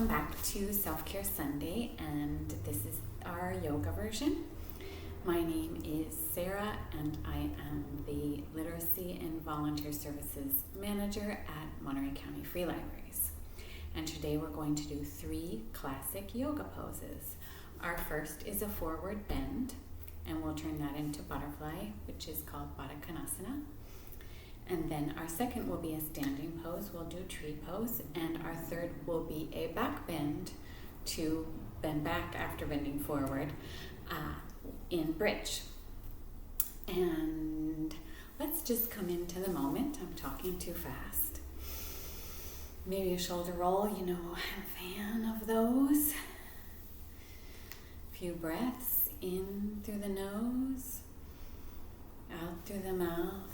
Welcome back to Self-Care Sunday, and this is our yoga version. My name is Sarah, and I am the Literacy and Volunteer Services Manager at Monterey County Free Libraries. And today we're going to do 3 classic yoga poses. Our first is a forward bend, and we'll turn that into butterfly, which is called Baddha Konasana. And then our second will be a standing pose. We'll do tree pose. And our third will be a back bend to bend back after bending forward in bridge. And let's just come into the moment. I'm talking too fast. Maybe a shoulder roll, I'm a fan of those. A few breaths in through the nose, out through the mouth.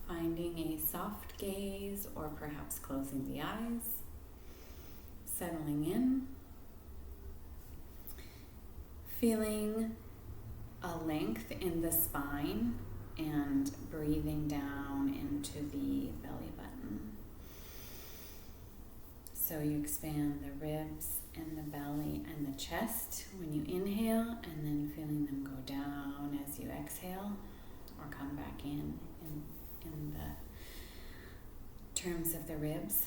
Finding a soft gaze or perhaps closing the eyes, settling in, feeling a length in the spine and breathing down into the belly button. So you expand the ribs and the belly and the chest when you inhale, and then feeling them go down as you exhale or come back in the terms of the ribs.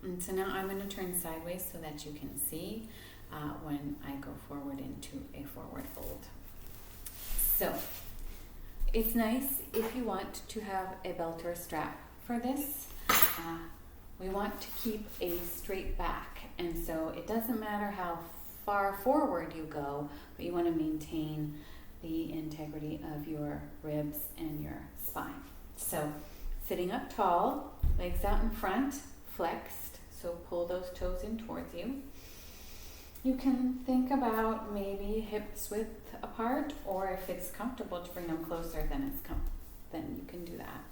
And so now I'm going to turn sideways so that you can see when I go forward into a forward fold. So it's nice if you want to have a belt or a strap for this. We want to keep a straight back, and so it doesn't matter how far forward you go, but you want to maintain the integrity of your ribs and your spine. So sitting up tall, legs out in front, flexed, so pull those toes in towards you. You can think about maybe hips width apart, or if it's comfortable to bring them closer, then you can do that.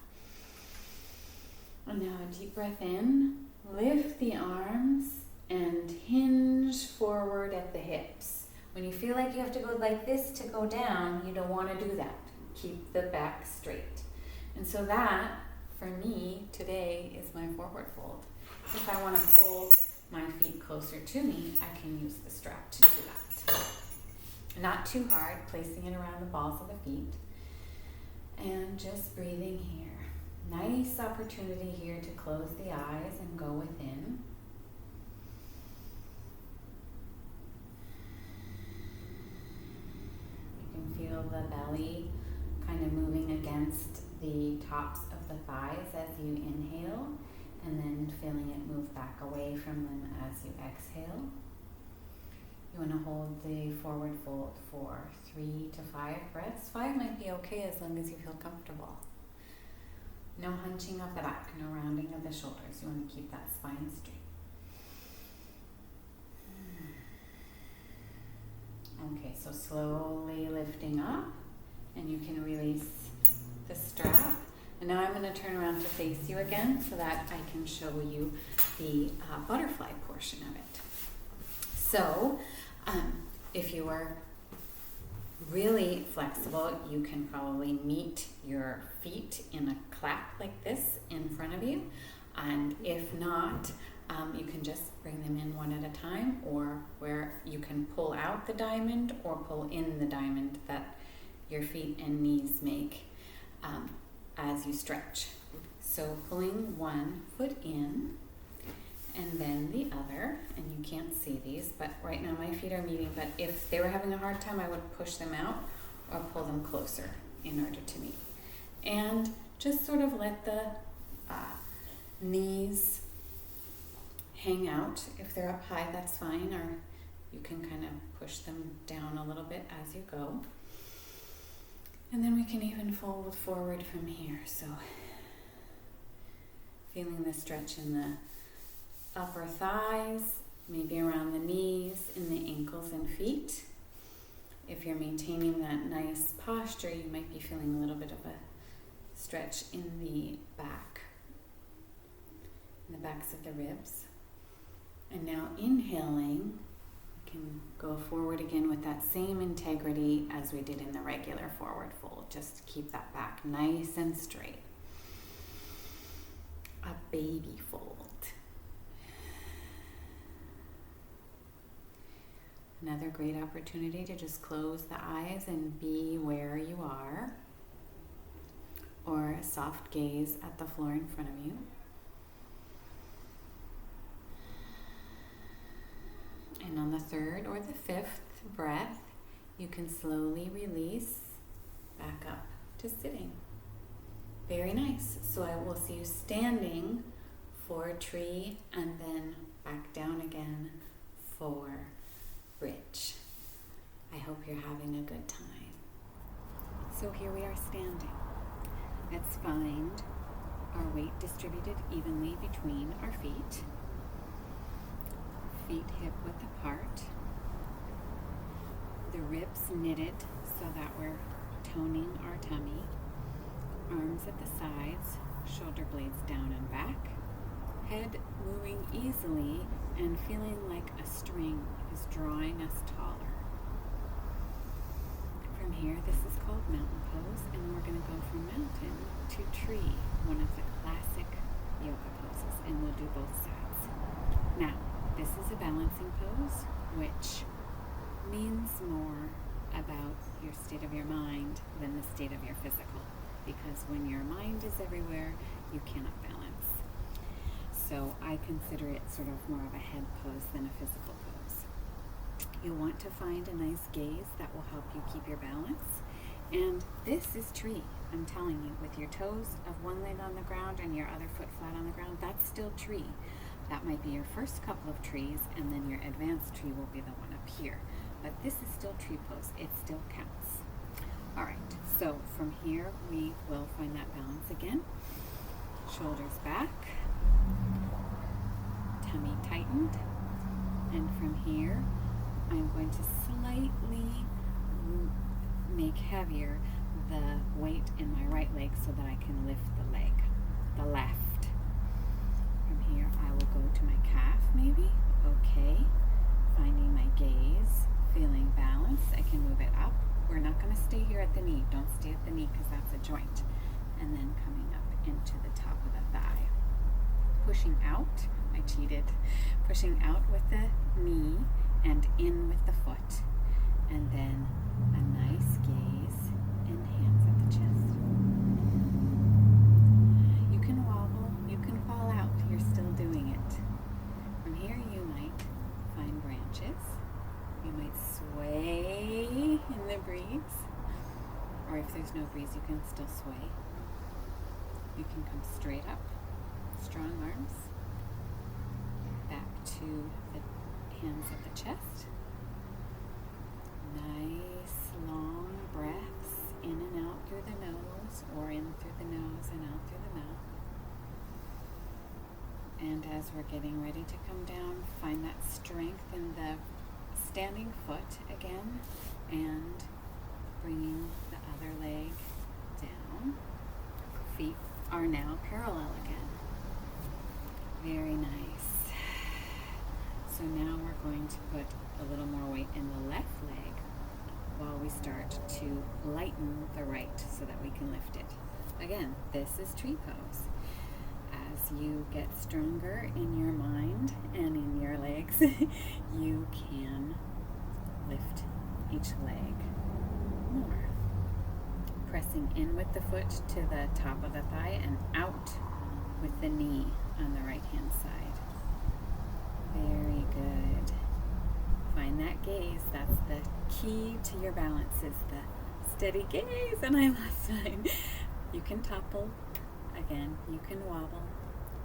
And now a deep breath in, lift the arms and hinge forward at the hips. When you feel like you have to go like this to go down, you don't want to do that. Keep the back straight. And so that, for me, today is my forward fold. If I want to pull my feet closer to me, I can use the strap to do that. Not too hard, placing it around the balls of the feet. And just breathing here. Nice opportunity here to close the eyes and go within. You can feel the belly kind of moving against the tops of the thighs as you inhale, and then feeling it move back away from them as you exhale. You want to hold the forward fold for 3 to 5 breaths. 5 might be okay as long as you feel comfortable. No hunching of the back, no rounding of the shoulders. You want to keep that spine straight. Okay, so slowly lifting up, and you can release the strap. And now I'm going to turn around to face you again so that I can show you the butterfly portion of it. So if you are really flexible, you can probably meet your feet in a clap like this in front of you. And if not, you can just bring them in one at a time, or where you can pull out the diamond or pull in the diamond that your feet and knees make as you stretch. So pulling one foot in and then the other, and you can't see these, but right now my feet are meeting, but if they were having a hard time, I would push them out or pull them closer in order to meet. And just sort of let the knees hang out. If they're up high, that's fine, or you can kind of push them down a little bit as you go. And then we can even fold forward from here. So feeling the stretch in the upper thighs, maybe around the knees, in the ankles and feet. If you're maintaining that nice posture, you might be feeling a little bit of a stretch in the back, in the backs of the ribs. And now inhaling, we can go forward again with that same integrity as we did in the regular forward fold. Just keep that back nice and straight. A baby fold. Another great opportunity to just close the eyes and be where you are, or a soft gaze at the floor in front of you. And on the third or the fifth breath, you can slowly release back up to sitting. Very nice. So I will see you standing for tree and then back down again for bridge. I hope you're having a good time. So here we are standing. Let's find our weight distributed evenly between our feet. Feet hip width apart. The ribs knitted so that we're toning our tummy. Arms at the sides, shoulder blades down and back. Head moving easily and feeling like a string is drawing us taller. From here, this is called mountain pose, and we're going to go from mountain to tree, one of the classic yoga poses, and we'll do both sides. Now, this is a balancing pose, which means more about your state of your mind than the state of your physical, because when your mind is everywhere, you cannot balance. So I consider it sort of more of a head pose than a physical pose. You'll want to find a nice gaze that will help you keep your balance. And this is tree, I'm telling you, with your toes of one leg on the ground and your other foot flat on the ground, that's still tree. That might be your first couple of trees, and then your advanced tree will be the one up here. But this is still tree pose, it still counts. All right, so from here we will find that balance again. Shoulders back, tummy tightened, and from here I'm going to slightly make heavier the weight in my right leg so that I can lift the leg, the left. From here I will go to my calf maybe, okay, finding my gaze, feeling balance. I can move it up. We're not going to stay here at the knee. Don't stay at the knee because that's a joint. And then coming up into the top of the thigh. Pushing out, I cheated. Pushing out with the knee and in with the foot. And then a nice gaze and hands at the chest. You can wobble, you can fall out. You're still doing it. From here you might find branches. You might sway in the breeze, or if there's no breeze, you can still sway. You can come straight up, strong arms, back to the hands at the chest. Nice long breaths in and out through the nose, or in through the nose and out through the mouth. And as we're getting ready to come down, find that strength in the standing foot again, and bringing the other leg down. Feet are now parallel again. Very nice. So now we're going to put a little more weight in the left leg while we start to lighten the right so that we can lift it. Again, this is tree pose. As you get stronger in your mind and in your legs, you can lift each leg more. Pressing in with the foot to the top of the thigh and out with the knee on the right hand side. Very good. Find that gaze. That's the key to your balance, is the steady gaze. And I lost mine. You can topple. Again, you can wobble.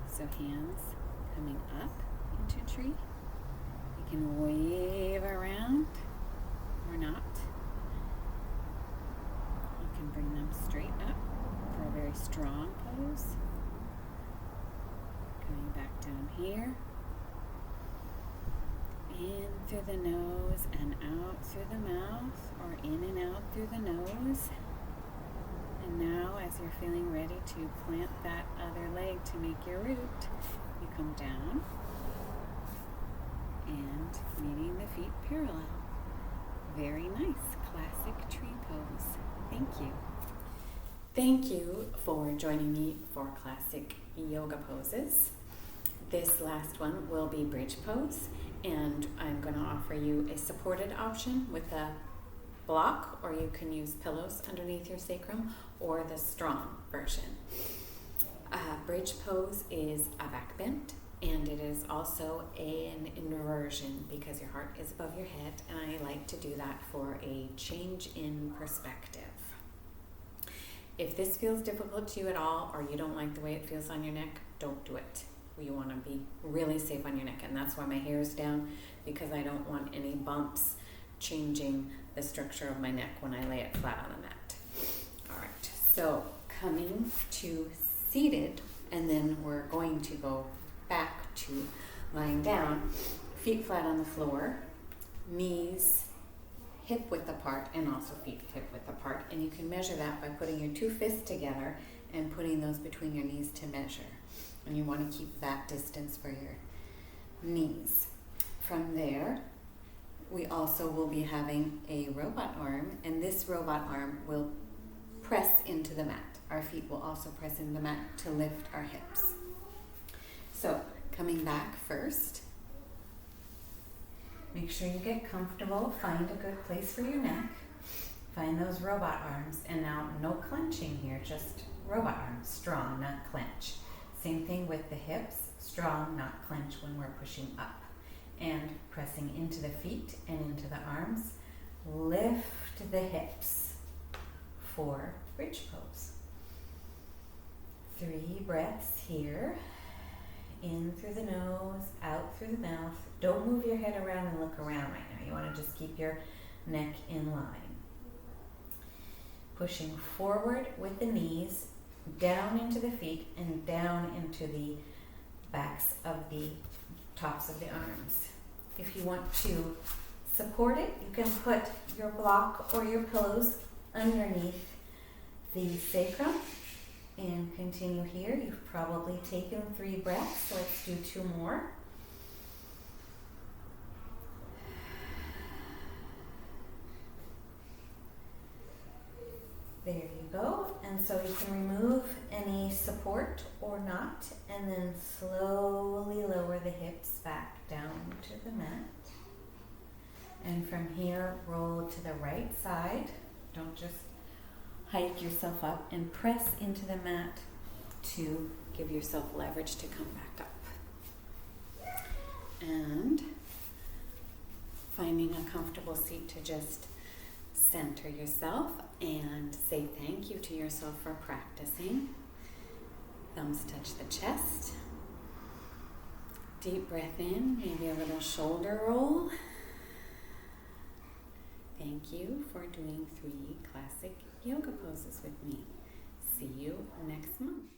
So hands coming up into tree. You can wave around or not. You can bring them straight up for a very strong pose. Coming back down here. In through the nose and out through the mouth, or in and out through the nose. And now, as you're feeling ready to plant that other leg to make your root, you come down and meeting the feet parallel. Very nice, classic tree pose. Thank you. Thank you for joining me for classic yoga poses. This last one will be bridge pose, And I'm going to offer you a supported option with a block, or you can use pillows underneath your sacrum, or the strong version. Bridge pose is a back bend, and it is also an inversion because your heart is above your head, and I like to do that for a change in perspective. If this feels difficult to you at all, or you don't like the way it feels on your neck, don't do it. You want to be really safe on your neck, and that's why my hair is down, because I don't want any bumps changing the structure of my neck when I lay it flat on the mat. All right, so coming to seated, and then we're going to go back to lying down, feet flat on the floor, knees hip width apart, and also feet hip width apart. And you can measure that by putting your two fists together and putting those between your knees to measure. And you want to keep that distance for your knees. From there, we also will be having a robot arm, and this robot arm will press into the mat. Our feet will also press into the mat to lift our hips. So, coming back first, make sure you get comfortable, find a good place for your neck, find those robot arms, and now no clenching here, just robot arms, strong, not clench. Same thing with the hips, strong, not clench when we're pushing up. And pressing into the feet and into the arms, lift the hips for bridge pose. 3 breaths here, in through the nose, out through the mouth. Don't move your head around and look around right now. You want to just keep your neck in line. Pushing forward with the knees, down into the feet and down into the backs of the tops of the arms. If you want to support it, you can put your block or your pillows underneath the sacrum and continue here. You've probably taken 3 breaths, so let's do 2 more. There you go. And so you can remove any support or not, and then slowly lower the hips back down to the mat. And from here, roll to the right side. Don't just hike yourself up, and press into the mat to give yourself leverage to come back up. And finding a comfortable seat to just center yourself and say thank you to yourself for practicing. Thumbs touch the chest. Deep breath in, maybe a little shoulder roll. Thank you for doing 3 classic yoga poses with me. See you next month.